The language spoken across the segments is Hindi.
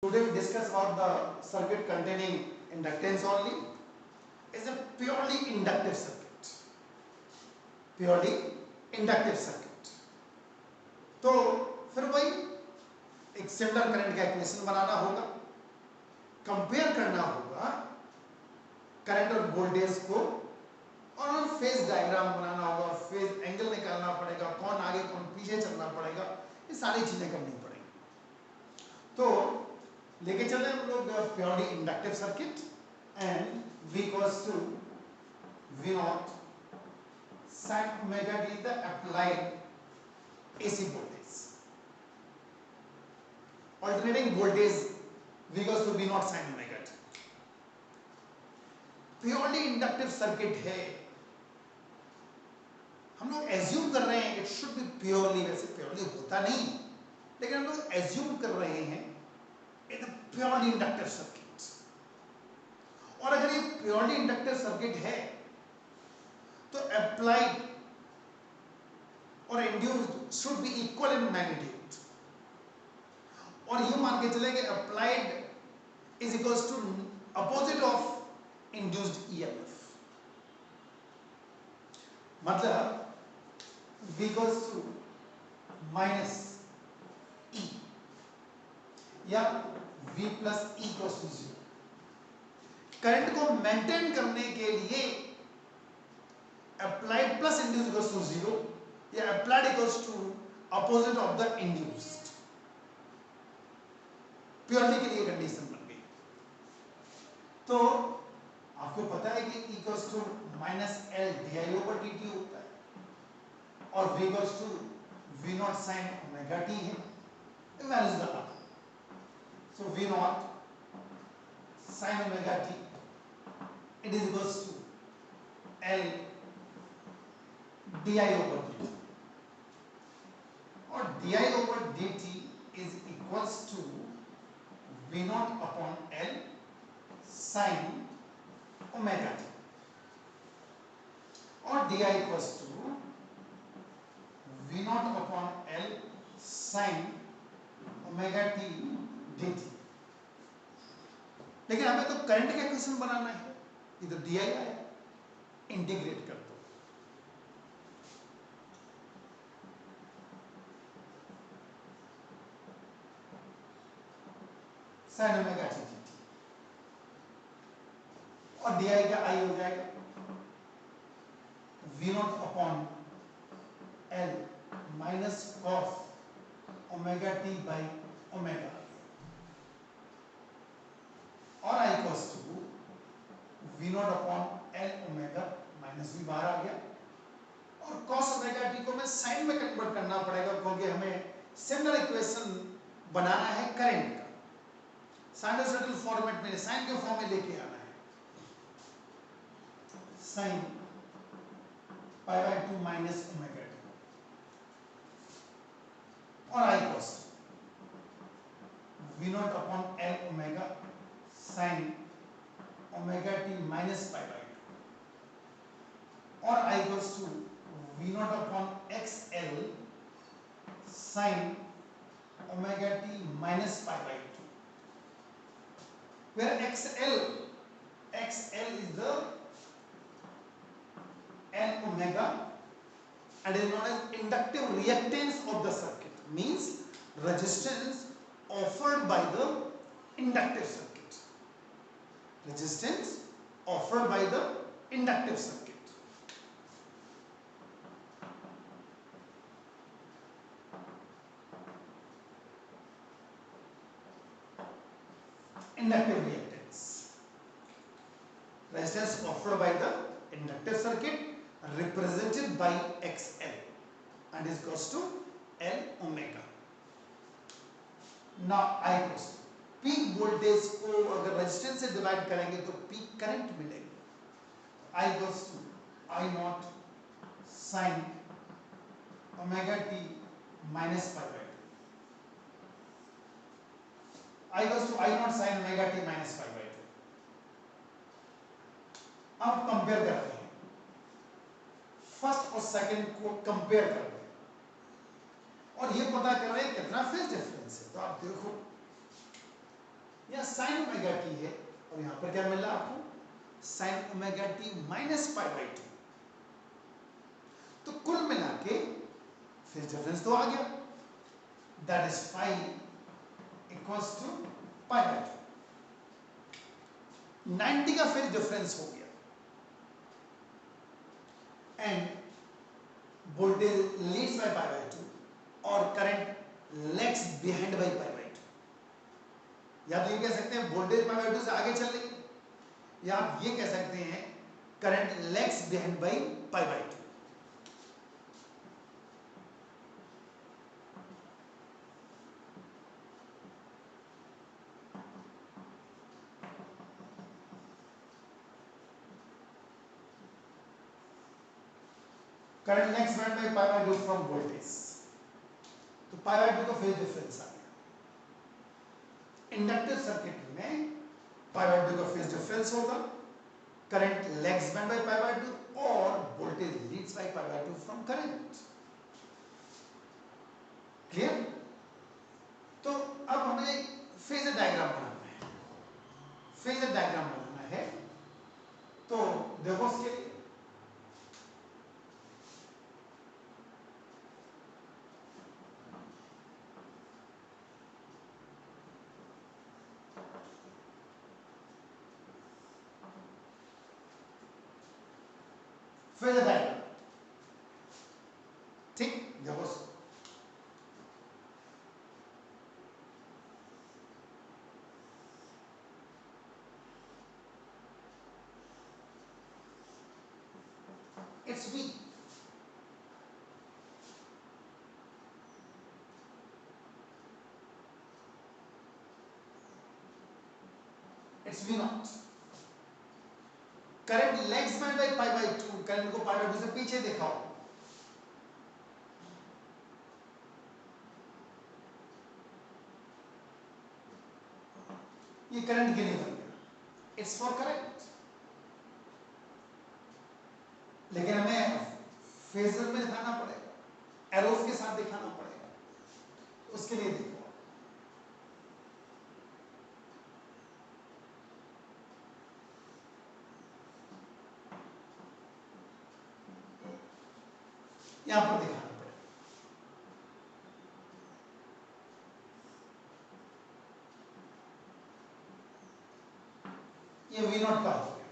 Today we discuss about the circuit containing inductance only. Is a purely inductive circuit. Purely inductive circuit. तो फिर वही एक सिमिलर करंट का इक्वेशन बनाना होगा, कंपेयर करना होगा करंट और वोल्टेज को, और फेज डायग्राम बनाना होगा, फेज एंगल निकालना पड़ेगा, कौन आगे कौन पीछे चलना पड़ेगा, ये सारी चीजें करनी पड़ेगी। तो लेके चले हम लोग purely inductive circuit and V equals to V naught sin omega t the applied AC voltage, alternating voltage V equals to V naught sin omega t। Purely inductive circuit है, हम लोग एज्यूम कर रहे हैं इट शुड बी प्योरली, वैसे प्योरली होता नहीं, लेकिन हम लोग एज्यूम कर रहे हैं इट प्योरली इंडक्टिव सर्किट। और अगर ये प्योरली इंडक्टिव सर्किट है तो अप्लाइड और induced should be equal in magnitude, और ये मान के चले कि applied is equals to opposite of induced EMF. मतलब V equals to minus E या V plus E equals to 0। Current को मेंटेन करने के लिए applied plus induced equals to 0 या applied equals to opposite of the induced, purely के लिए कंडीशन बन गई। तो आपको पता है कि equals to minus L D over D T होता है, और V equals to V naught sin omega t है, वैल्यूज लगा। सो V naught sin omega t it is equals to L di over dt, और di over dt is equals to V naught upon L sin omega t, और di equals to V naught upon L sin omega t dt। लेकिन हमें तो करंट का इक्वेशन बनाना है, इधर डी आई आया, इंटीग्रेट कर दो। sin ओमेगा टी dt, और डी आई का आई हो जाएगा V naught upon L minus cos omega T by omega, और I equals to V naught upon L omega minus V बाहर आ गया, और cos ओमेगा टी को मैं साइन में कन्वर्ट करना पड़ेगा क्योंकि हमें सिमिलर इक्वेशन बनाना है करंट का। साइनसॉइडल फॉर्मेट में साइन के फॉर्म में लेके आना है, sine pi by 2 minus omega T, और I equals V naught upon L omega sine omega T minus pi by 2, और I equals to V naught upon XL sine omega T minus pi by 2, where XL is the L omega and is known as inductive reactance of the circuit, means resistance offered by the inductive circuit, resistance offered by the inductive circuit। Inductive reactance, resistance offered by the inductive circuit represented by XL and is equals to L omega। Now I equals to peak voltage को अगर रेजिस्टेंस से डिवाइड करेंगे तो पीक करंट मिलेगा, I equals to I not sin omega t minus pi by 2, I equals to I not sin omega t minus pi by 2। अब कंपेयर करते हैं, फर्स्ट और सेकंड को कंपेयर कर रहे हैं, और ये पता कर रहे हैं कितना फेज डिफरेंस है। तो आप देखो साइन ओमेगा टी है और यहां पर क्या मिल रहा है आपको sign omega T minus pi by 2, तो कुल मिला के फेज डिफरेंस तो आ गया, that is phi equals to pi by 2। 90 का फेज डिफरेंस हो गया and voltage leads by pi by 2 और current lags behind by pi by 2। या तो ये कह सकते हैं वोल्टेज पाई बाई 2 से आगे चल रही, या आप ये कह सकते हैं current lags behind by pi by 2। Current next behind by pi by 2 from voltage, तो पाई बाई 2 का फेज डिफरेंस आ गया। इंडक्टिव सर्किट में पाई बाई 2 का फेज डिफरेंस होगा, current lags behind by pi by 2 और voltage leads by pi by 2 from current. Clear? तो अब हमें फेजर डायग्राम बनाना है, फेजर डायग्राम बनाना है, तो देखो उसके लिए फेजर डायग्राम, ठीक, देखो it's V, it's V naught. Current lags behind by pi by 2, current को पाई बाई 2 से पीछे दिखाओ, ये करंट के लिए बन गया, इट्स फॉर करंट। लेकिन हमें फेजर में दिखाना पड़ेगा, एरोस के साथ दिखाना पड़ेगा, उसके लिए देखो यहां पर दिखाना पड़ेगा। ये वी नॉट का हो गया,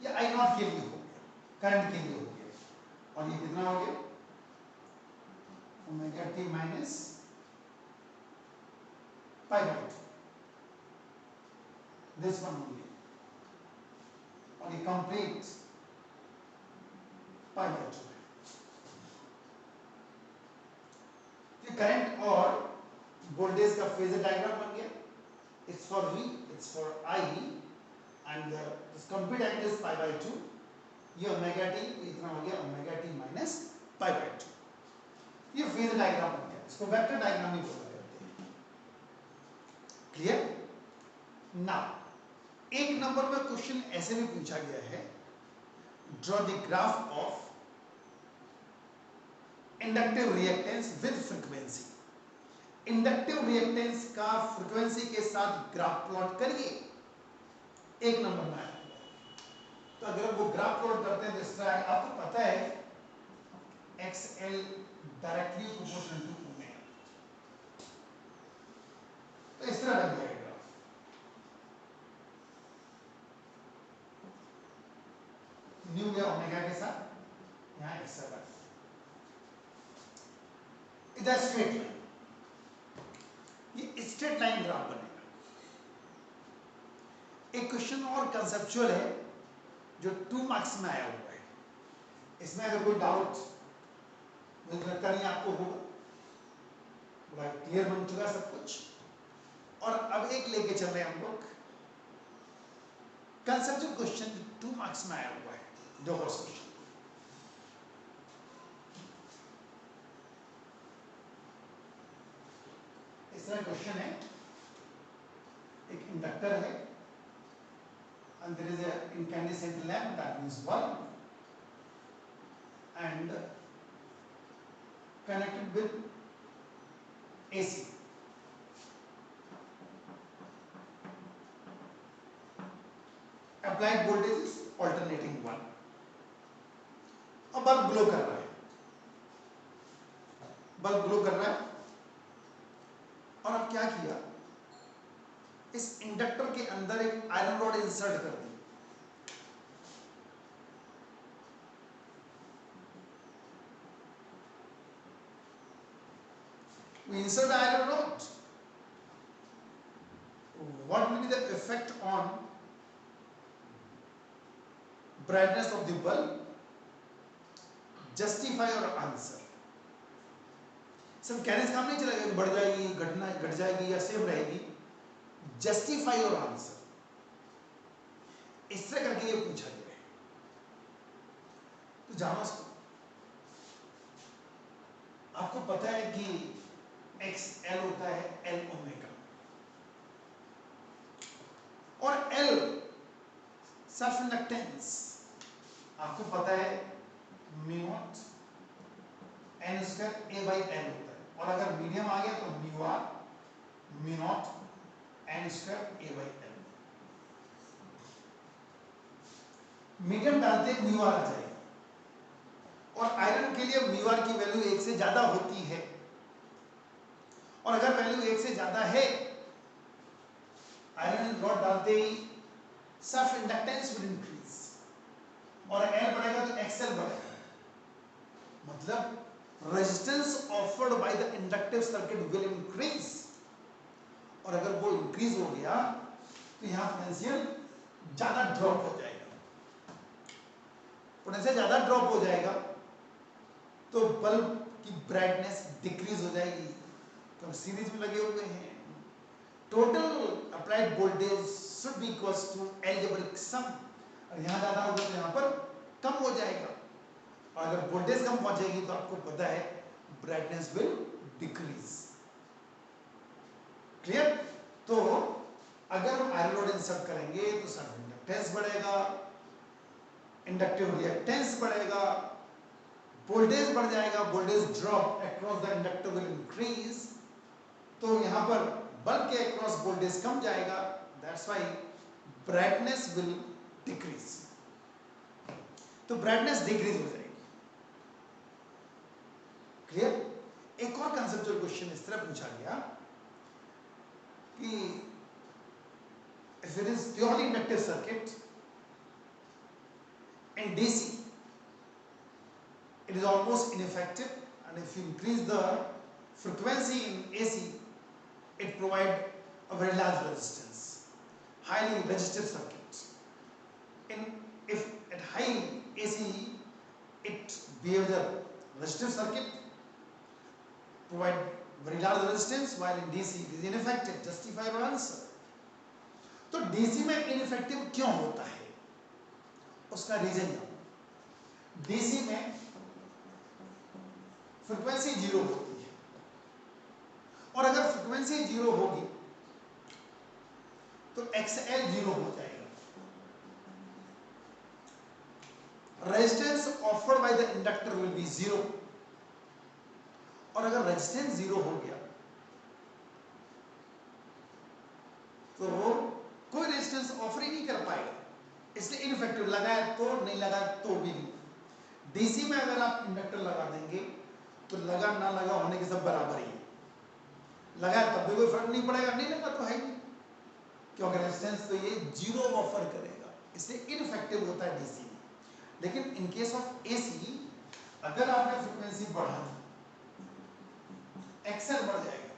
ये आई नॉट के लिए हो गया, करंट के लिए हो गया, और ये कितना हो गया omega T minus pi by 2, this one only, और ये कंप्लीट पाई बाई 2 है। ये करंट और वोल्टेज का फेजर डायग्राम बन गया, it's for V, it's for I, and this complete angle is pi by 2, ये ओमेगा टी इतना हो गया omega T minus pi by 2, ये फेजर डायग्राम बन गया, इसको वेक्टर डायग्राम ही बोला करते हैं। क्लियर? नाउ एक नंबर में क्वेश्चन ऐसे भी पूछा गया है, draw the graph of inductive reactance with frequency. Inductive reactance का फ्रीक्वेंसी के साथ ग्राफ प्लॉट करिए, एक नंबर में आया। तो अगर वो ग्राफ प्लॉट करते हैं तो इस तरह आपको पता है XL directly proportional to omega, तो इस तरह बन जाएगा ग्राफ। न्यू गया ओमेगा के साथ, यहां XL है, इधर स्ट्रेट लाइन, ये स्ट्रेट लाइन ग्राफ बनेगा। एक क्वेश्चन और कंसेप्चुअल है जो 2 मार्क्स में आया हुआ है, इसमें अगर कोई डाउट मुझे लगता नहीं आपको होगा, पूरा क्लियर बन चुका सब कुछ। और अब एक लेके चल रहे हैं हम लोग कंसेप्चुअल क्वेश्चन 2 मार्क्स में आया हुआ है, दो और क्वेश्चन। इस तरह क्वेश्चन है, एक इंडक्टर है and there is a incandescent lamp, that means bulb, and connected with AC. Applied voltage is alternating one. अब बल्ब ग्लो कर रहा है, बल्ब ग्लो कर रहा है, और अब क्या किया, इस इंडक्टर के अंदर एक आयरन रॉड इंसर्ट कर दी। We insert iron rod. What will be the effect on brightness of the bulb? Justify your answer. सिर्फ कहने से काम नहीं चलेगा कि बढ़ जाएगी, घट जाएगी या सेम रहेगी। Justify your answer. इस तरह करके ये पूछा गया है, तो जानो इसको। आपको पता है कि XL होता है L ओमेगा, और L सेल्फ इंडक्टेंस आपको पता है mu naught N square A by L होता है, और अगर मीडियम आ गया तो mu R mu naught N square A by L। Medium डालते म्यू आर आ जाएगा, और आयरन के लिए म्यू आर की वैल्यू 1 से ज्यादा होती है, और अगर वैल्यू 1 से ज्यादा है, आयरन रॉड डालते ही सेल्फ इंडक्टेंस विल इंक्रीज, और L बढ़ेगा तो XL बढ़ेगा, मतलब resistance offered by the inductive circuit will increase, और अगर वो इंक्रीज हो गया तो यहां पोटेंशियल ज्यादा ड्रॉप हो जाएगा। पोटेंशियल ज्यादा ड्रॉप हो जाएगा तो बल्ब की ब्राइटनेस डिक्रीज हो जाएगी, तो सीरीज में लगे हुए हैं। Total applied voltage should be equals to algebraic sum, और यहां ज्यादा होगा तो यहां पर कम हो जाएगा, और अगर वोल्टेज कम पहुंचेगी तो आपको पता है ब्राइटनेस विल डिक्रीज। क्लियर? तो अगर हम आयरन रॉड इंसर्ट करेंगे तो सेल्फ इंडक्टेंस बढ़ेगा, इंडक्टिव रिएक्टेंस बढ़ेगा, वोल्टेज बढ़ जाएगा, voltage drop across the inductor will increase, तो यहां पर बल्ब के अक्रॉस वोल्टेज कम जाएगा, that's why brightness will decrease, तो ब्राइटनेस डिक्रीज हो जाएगी। क्लियर? एक और कंसेप्चुअल क्वेश्चन इस तरह पूछा गया कि if it is purely inductive circuit in DC it is almost ineffective, and if you increase the frequency in AC it provide a very large resistance, highly resistive circuit. If at high AC it behaves a resistive circuit, provide very large resistance, while in DC it is ineffective. Justify your answer. तो DC में इनइफेक्टिव क्यों होता है, उसका रीजन जानो। DC में फ्रीक्वेंसी 0 होती है, और अगर फ्रीक्वेंसी 0 होगी तो XL 0 हो जाएगा, resistance offered by the inductor will be 0, और अगर रेजिस्टेंस 0 हो गया तो कोई रेजिस्टेंस ऑफर ही नहीं कर पाएगा, इसलिए इनइफेक्टिव। लगाया तो नहीं, लगा तो भी नहीं। डीसी में अगर आप इंडक्टर लगा देंगे तो लगा ना लगा होने के सब बराबर ही है, लगाया तब भी कोई फर्क नहीं पड़ेगा, नहीं लगा तो है नहीं, क्योंकि रेजिस्टेंस तो ये 0 ऑफर करेगा, इसलिए इनइफेक्टिव होता है डीसी में। लेकिन इन केस ऑफ एसी अगर आपने फ्रीक्वेंसी बढ़ा दी, एक्सएल बढ़ जाएगा,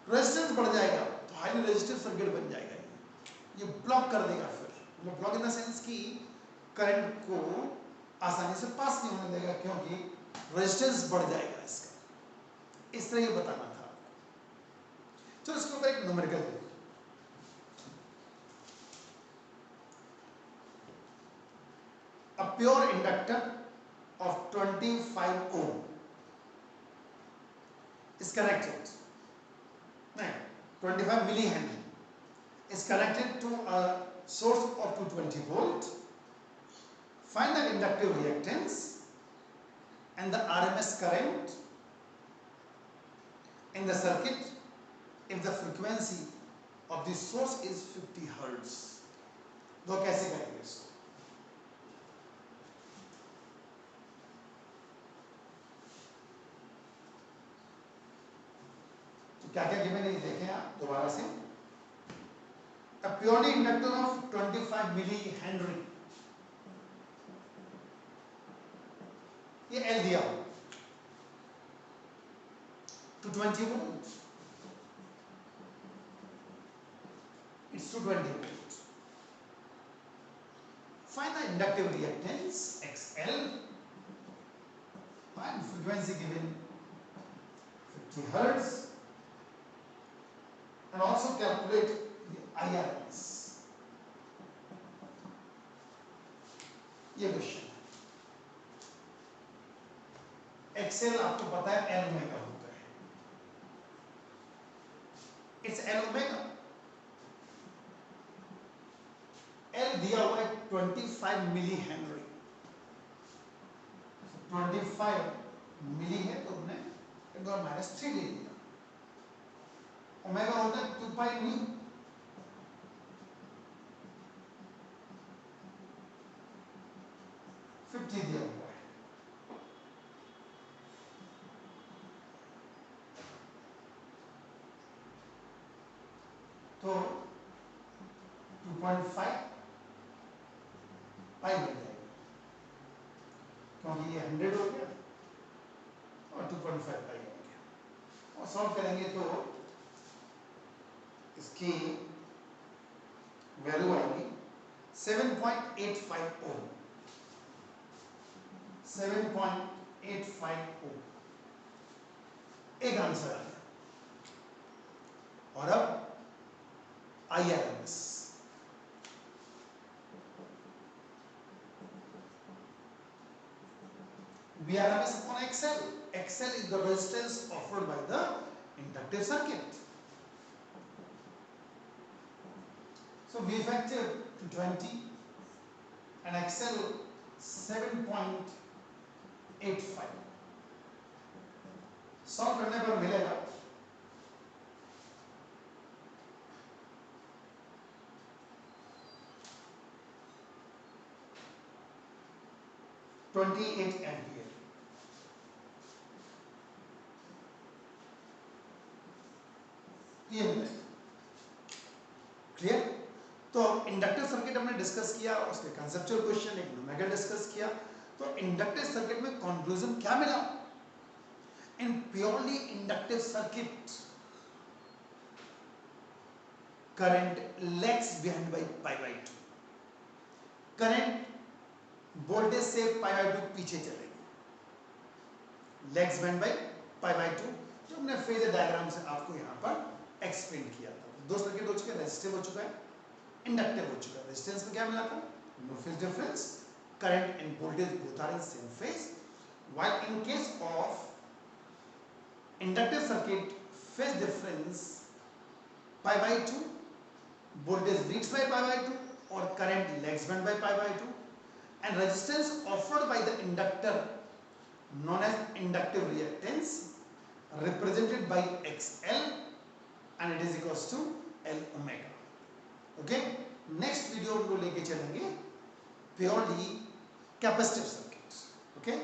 रेजिस्टेंस बढ़ जाएगा, तो हाईली रेजिस्टिव सर्किट बन जाएगा, ये ब्लॉक कर देगा। फिर मतलब ब्लॉक इन द सेंस कि करंट को आसानी से पास नहीं होने देगा, क्योंकि रेजिस्टेंस बढ़ जाएगा इसका। इस तरह ये बताना था। चलो इसके ऊपर एक न्यूमेरिकल देखो। A pure inductor of 25 ohm is connected, 25 millihenry is connected to a source of 220 volt. Find the inductive reactance and the RMS current in the circuit if the frequency of the source is 50 hertz. तो कैसे करेंगे इसको? तो क्या क्या गिवन है देखें आप दोबारा से. A purely inductor of 25 millihenry, ये L दिया हो to 20 volt, it's to 20 volt. Find the inductive reactance XL and frequency given 50 hertz, and also calculate the IRMS. ये क्वेश्चन है. XL आपको पता है L ओमेगा होता है. It's L omega. L दिया हुआ है 25 मिली हेनरी. 25 मिली है तो हमने -3 ले लिया. ओमेगा होता है 2 पाई न्यू. दिया हुआ है. तो 2.5 पाई बन जाएगा क्योंकि ये 100 हो गया और 2.5 पाई हो गया. और सॉल्व करेंगे तो इसकी वैल्यू आएगी 7.85 ओम. 7.85 ओम एक आंसर आ गया. और अब IRMS. VRMS upon XL. XL is the resistance offered by the inductive circuit. So V effective 20 and XL 7.85. Solve करने पर मिलेगा 28 एम्पियर. ये मिलेगा. क्लियर? तो इंडक्टिव सर्किट हमने डिस्कस किया, उसके कंसेप्चुअल क्वेश्चन एक न्यूमेरिकल डिस्कस किया. तो इंडक्टिव सर्किट में कंक्लूजन क्या मिला? In purely inductive circuit current lags behind by π/2. Current voltage से π/2 पीछे चलेगी. लैग्स बिहाइंड बाय π/2 जो हमने फेजर डायग्राम से आपको यहां पर एक्सप्लेन किया था. दो सर्किट हो चुके हैं, रेजिस्टिव हो चुका है, इंडक्टिव हो चुका है. रेजिस्टेंस में क्या मिला था? No phase difference. Current and voltage both are in same phase. While in case of inductive circuit, phase difference π/2, voltage leads by π/2 or current lags behind by π/2, and resistance offered by the inductor known as inductive reactance represented by XL, and it is equals to L omega. Okay, next video हम लोग लेके चलेंगे purely capacitive circuits. Okay.